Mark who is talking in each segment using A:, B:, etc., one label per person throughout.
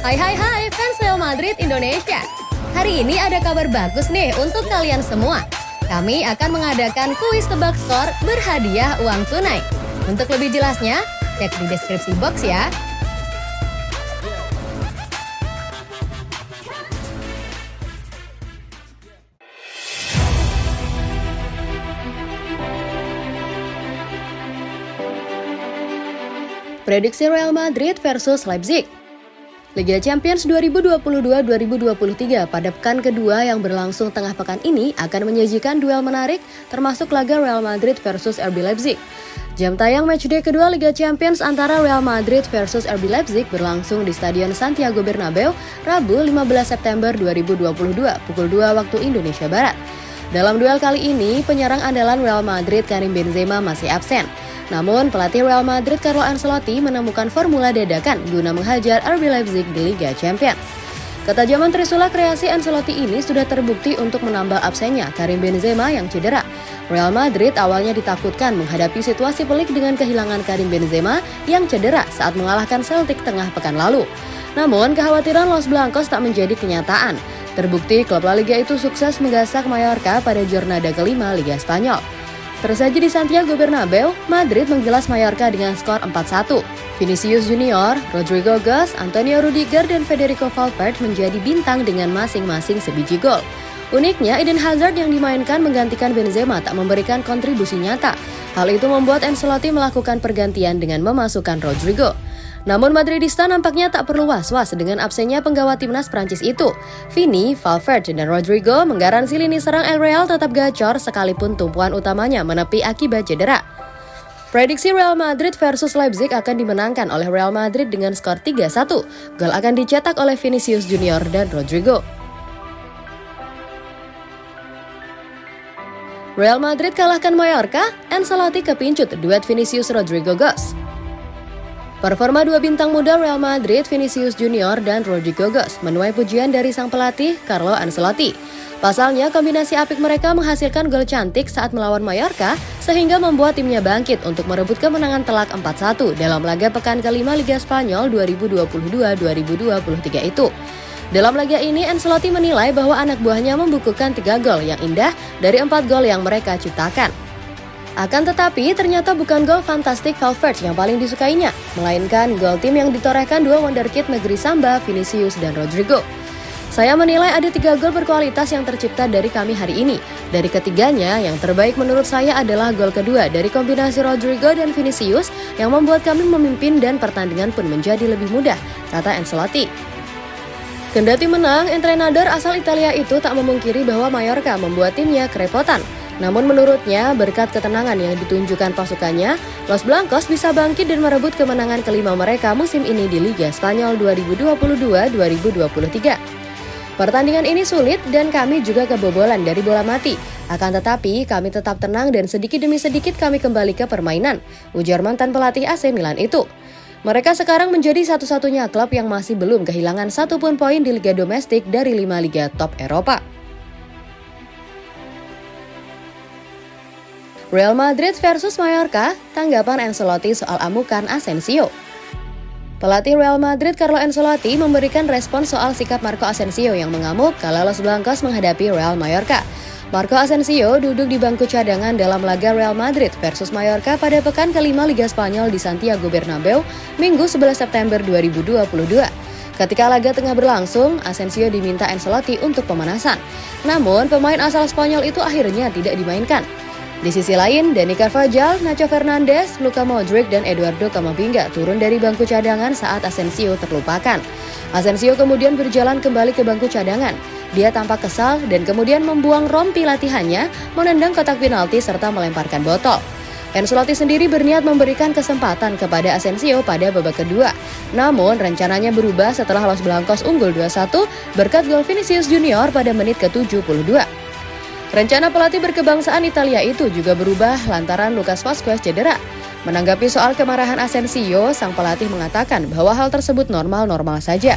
A: Hai fans Real Madrid Indonesia. Hari ini ada kabar bagus nih untuk kalian semua. Kami akan mengadakan kuis tebak skor berhadiah uang tunai. Untuk lebih jelasnya, cek di deskripsi box ya. Prediksi Real Madrid versus Leipzig. Liga Champions 2022-2023 pada pekan kedua yang berlangsung tengah pekan ini akan menyajikan duel menarik termasuk laga Real Madrid versus RB Leipzig. Jam tayang matchday kedua Liga Champions antara Real Madrid versus RB Leipzig berlangsung di Stadion Santiago Bernabeu Rabu 15 September 2022 pukul 2 waktu Indonesia Barat. Dalam duel kali ini, penyerang andalan Real Madrid Karim Benzema masih absen. Namun, pelatih Real Madrid Carlo Ancelotti menemukan formula dadakan guna menghajar RB Leipzig di Liga Champions. Ketajaman Trisula kreasi Ancelotti ini sudah terbukti untuk menambal absennya Karim Benzema yang cedera. Real Madrid awalnya ditakutkan menghadapi situasi pelik dengan kehilangan Karim Benzema yang cedera saat mengalahkan Celtic tengah pekan lalu. Namun, kekhawatiran Los Blancos tak menjadi kenyataan. Terbukti klub La Liga itu sukses menggasak Mallorca pada jornada kelima Liga Spanyol. Tersaji di Santiago Bernabeu, Madrid menggilas Mallorca dengan skor 4-1. Vinicius Junior, Rodrygo Goes, Antonio Rudiger, dan Federico Valverde menjadi bintang dengan masing-masing sebiji gol. Uniknya, Eden Hazard yang dimainkan menggantikan Benzema tak memberikan kontribusi nyata. Hal itu membuat Ancelotti melakukan pergantian dengan memasukkan Rodrygo. Namun Madridista nampaknya tak perlu was-was dengan absennya penggawa timnas Prancis itu. Vini, Valverde, dan Rodrygo menggaransi lini serang El Real tetap gacor sekalipun tumpuan utamanya menepi akibat cedera. Prediksi Real Madrid versus Leipzig akan dimenangkan oleh Real Madrid dengan skor 3-1. Gol akan dicetak oleh Vinicius Junior dan Rodrygo. Real Madrid kalahkan Mallorca, Ancelotti kepincut duet Vinicius Rodrygo Goes. Performa dua bintang muda Real Madrid, Vinicius Junior dan Rodrygo Goes menuai pujian dari sang pelatih Carlo Ancelotti. Pasalnya, kombinasi apik mereka menghasilkan gol cantik saat melawan Mallorca sehingga membuat timnya bangkit untuk merebut kemenangan telak 4-1 dalam laga pekan kelima Liga Spanyol 2022-2023 itu. Dalam laga ini, Ancelotti menilai bahwa anak buahnya membukukan 3 gol yang indah dari 4 gol yang mereka ciptakan. Akan tetapi, ternyata bukan gol fantastik Valverde yang paling disukainya, melainkan gol tim yang ditorehkan dua wonderkid negeri Samba, Vinicius dan Rodrygo. Saya menilai ada 3 gol berkualitas yang tercipta dari kami hari ini. Dari ketiganya, yang terbaik menurut saya adalah gol kedua dari kombinasi Rodrygo dan Vinicius yang membuat kami memimpin dan pertandingan pun menjadi lebih mudah, kata Ancelotti. Kendati menang, entrenador asal Italia itu tak memungkiri bahwa Mallorca membuat timnya kerepotan. Namun menurutnya, berkat ketenangan yang ditunjukkan pasukannya, Los Blancos bisa bangkit dan merebut kemenangan kelima mereka musim ini di Liga Spanyol 2022-2023. Pertandingan ini sulit dan kami juga kebobolan dari bola mati. Akan tetapi, kami tetap tenang dan sedikit demi sedikit kami kembali ke permainan, ujar mantan pelatih AC Milan itu. Mereka sekarang menjadi satu-satunya klub yang masih belum kehilangan satupun poin di Liga Domestik dari 5 liga top Eropa. Real Madrid versus Mallorca, tanggapan Ancelotti soal amukan Asensio. Pelatih Real Madrid Carlo Ancelotti memberikan respon soal sikap Marco Asensio yang mengamuk kala Los Blancos menghadapi Real Mallorca. Marco Asensio duduk di bangku cadangan dalam laga Real Madrid versus Mallorca pada pekan kelima Liga Spanyol di Santiago Bernabeu, Minggu 11 September 2022. Ketika laga tengah berlangsung, Asensio diminta Ancelotti untuk pemanasan. Namun, pemain asal Spanyol itu akhirnya tidak dimainkan. Di sisi lain, Dani Carvajal, Nacho Fernandes, Luka Modric, dan Eduardo Camavinga turun dari bangku cadangan saat Asensio terlupakan. Asensio kemudian berjalan kembali ke bangku cadangan. Dia tampak kesal dan kemudian membuang rompi latihannya, menendang kotak penalti serta melemparkan botol. Ancelotti sendiri berniat memberikan kesempatan kepada Asensio pada babak kedua. Namun, rencananya berubah setelah Los Blancos unggul 2-1 berkat gol Vinicius Junior pada menit ke-72. Rencana pelatih berkebangsaan Italia itu juga berubah lantaran Lucas Vazquez cedera. Menanggapi soal kemarahan Asensio, sang pelatih mengatakan bahwa hal tersebut normal-normal saja.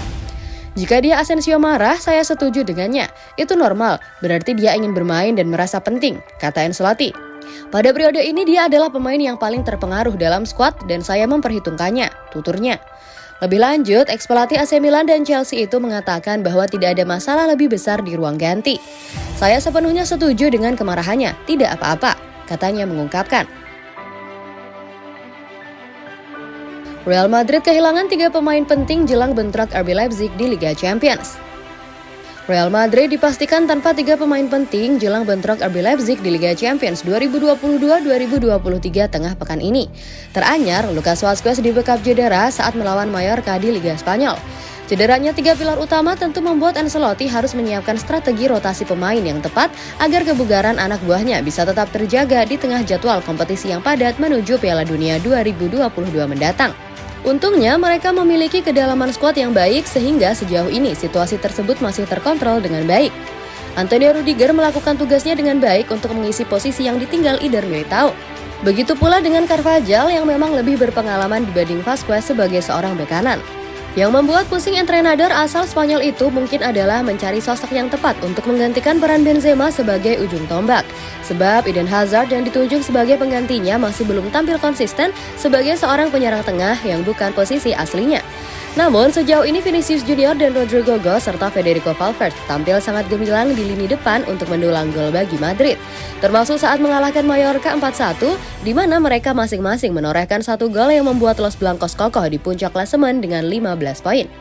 A: Jika dia Asensio marah, saya setuju dengannya. Itu normal, berarti dia ingin bermain dan merasa penting, kata Ancelotti. Pada periode ini dia adalah pemain yang paling terpengaruh dalam skuad dan saya memperhitungkannya, tuturnya. Lebih lanjut, ex-pelatih AC Milan dan Chelsea itu mengatakan bahwa tidak ada masalah lebih besar di ruang ganti. Saya sepenuhnya setuju dengan kemarahannya, tidak apa-apa, katanya mengungkapkan. Real Madrid kehilangan 3 pemain penting jelang bentrok RB Leipzig di Liga Champions. Real Madrid dipastikan tanpa 3 pemain penting jelang bentrok RB Leipzig di Liga Champions 2022-2023 tengah pekan ini. Teranyar, Lucas Vazquez dibekap cedera saat melawan Mallorca di Liga Spanyol. Cederanya 3 pilar utama tentu membuat Ancelotti harus menyiapkan strategi rotasi pemain yang tepat agar kebugaran anak buahnya bisa tetap terjaga di tengah jadwal kompetisi yang padat menuju Piala Dunia 2022 mendatang. Untungnya mereka memiliki kedalaman skuad yang baik sehingga sejauh ini situasi tersebut masih terkontrol dengan baik. Antonio Rudiger melakukan tugasnya dengan baik untuk mengisi posisi yang ditinggal Eder Militao. Begitu pula dengan Carvajal yang memang lebih berpengalaman dibanding Vazquez sebagai seorang bek kanan. Yang membuat pusing entrenador asal Spanyol itu mungkin adalah mencari sosok yang tepat untuk menggantikan peran Benzema sebagai ujung tombak. Sebab Eden Hazard yang ditunjuk sebagai penggantinya masih belum tampil konsisten sebagai seorang penyerang tengah yang bukan posisi aslinya. Namun sejauh ini Vinicius Junior dan Rodrigo Goes serta Federico Valverde tampil sangat gemilang di lini depan untuk mendulang gol bagi Madrid. Termasuk saat mengalahkan Mallorca 4-1, di mana mereka masing-masing menorehkan 1 gol yang membuat Los Blancos kokoh di puncak klasemen dengan 15 poin.